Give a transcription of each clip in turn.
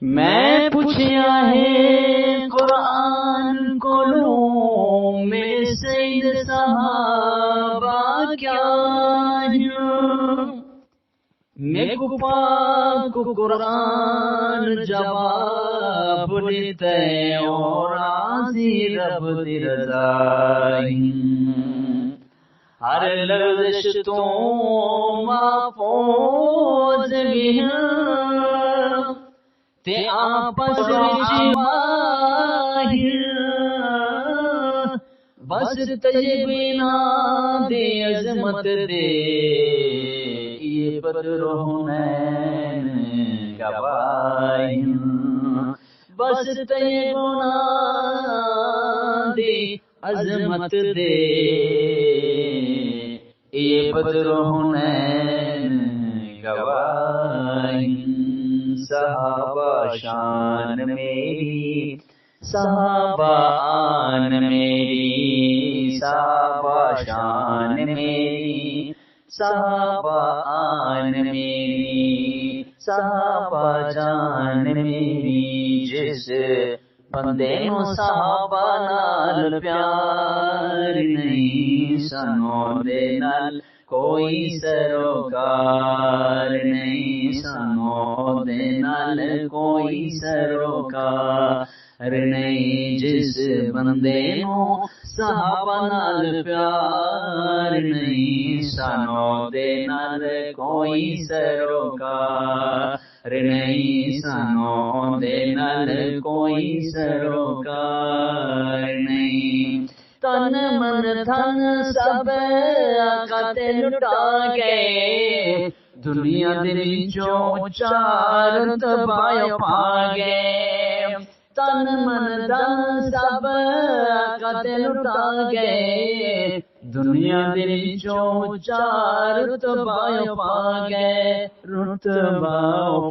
میں پوچھیا ہے قرآن کو لوں میرے سید صحابہ کیا ہے میں کو پاک قرآن جواب دیتے اور راضی رب دی رضائی ہر لفظ تو محفوظ بھی تے آپس وچ ماہر بس تجبینا دے عظمت دے یہ بدر حنین گواہی بس تجبینا دے عظمت دے یہ بدر حنین گواہی صحابہ شان میری صحابہ آن میری صحابہ شان میری صحابہ آن میری صحابہ جان میری جس بندے نو صحابہ نال پیار نہیں سنو دے نال کوئی سروکار نہیں سنو دے نال کوئی سروکار نہیں جس بندے نو صحابہ نال پیار نہیں سنو دے نال کوئی سروکار نہیں سنو دے نال کوئی سروکار نہیں تن من دھن سب آقا لٹا گئے دنیا دے وچوں چار تباہ پا گئے تن من دھن سب آقا لٹا گئے دنیا دے وچوں چار تباہ پا گئے رتبہ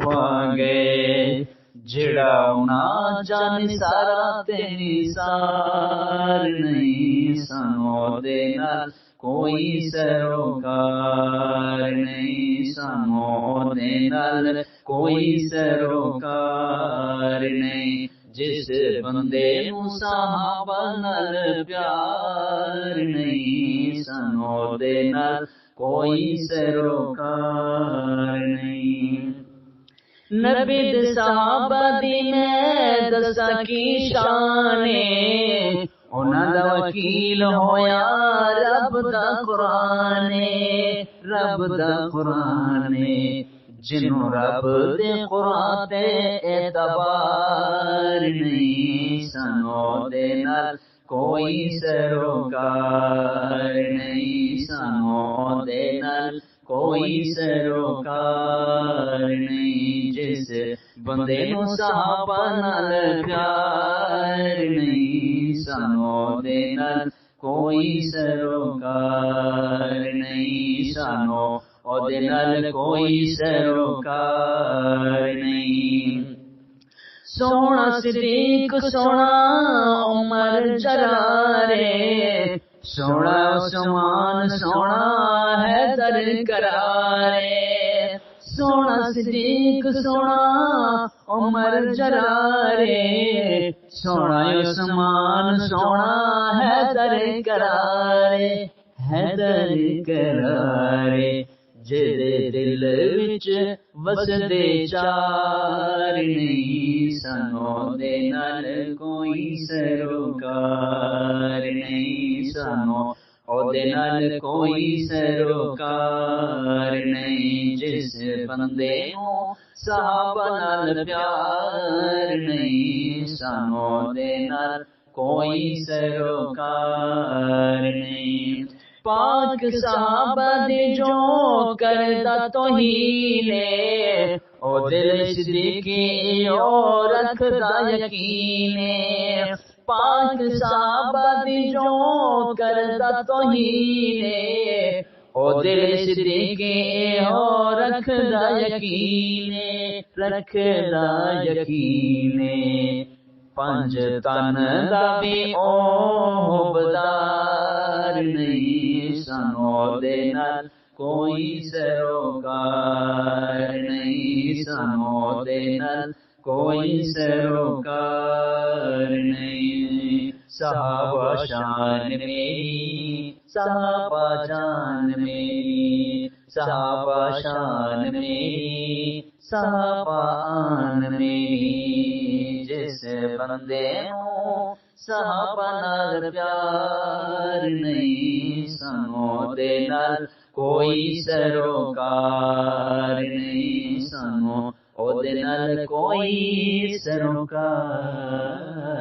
پا گئے جڑا ہونا جان سارا تیری سار نہیں سنو دے نال کوئی سروکار نہیں سنو دے نال کوئی سروکار نہیں جس بندے نو صحابہ نال پیار نہیں سنو دے نال کوئی سروکار نہیں نبی دے صحابہ دی میں دسا کی شانے انہاں دا وکیل ہویا رب دا قرآن رب دا قرآن جنوں رب دے قرآن تے اعتبار نہیں سنو دے نال کوئی سروکار نہیں سنو دے نال کوئی سروکار نہیں جس بندے نو صحابہ نال پیار نہیں سنو دے نال کوئی سروکار نہیں سنو او دے نال کوئی سروکار نہیں سونا صدیق سونا عمر جرارے سونا عثمان سونا حیدر کرارے سونا صدیق سونا عمر جرارے سونا عثمان سونا حیدر کرارے حیدر کرارے جدے دل وچ وسدے چار نہیں سنو دے نال کوئی سروکار نہیں سنو او دے نال کوئی سروکار نہیں جس بندے نو صحابہ نال پیار نہیں سنو دے نال کوئی سروکار نہیں پاک صحابہ دے جو کردا توہین او دل صدیقی او رکھدا یقین پاک صحابہ دے جو کردا توہین او دل صدیقی او رکھدا یقین رکھدا یقین پنج تن دا بھی او بدار نہیں سنو دے نال کوئی سروکار نہیں سنو دے نال کوئی سروکار نہیں، صحابہ شان میری، صحابہ جان میری، صحابہ شان میری، صحابہ آن میری، جس بندے نو صحابہ نال پیار نہیں، سنو دے نال کوئی سروکار نہیں، سنو او دے نال کوئی سروکار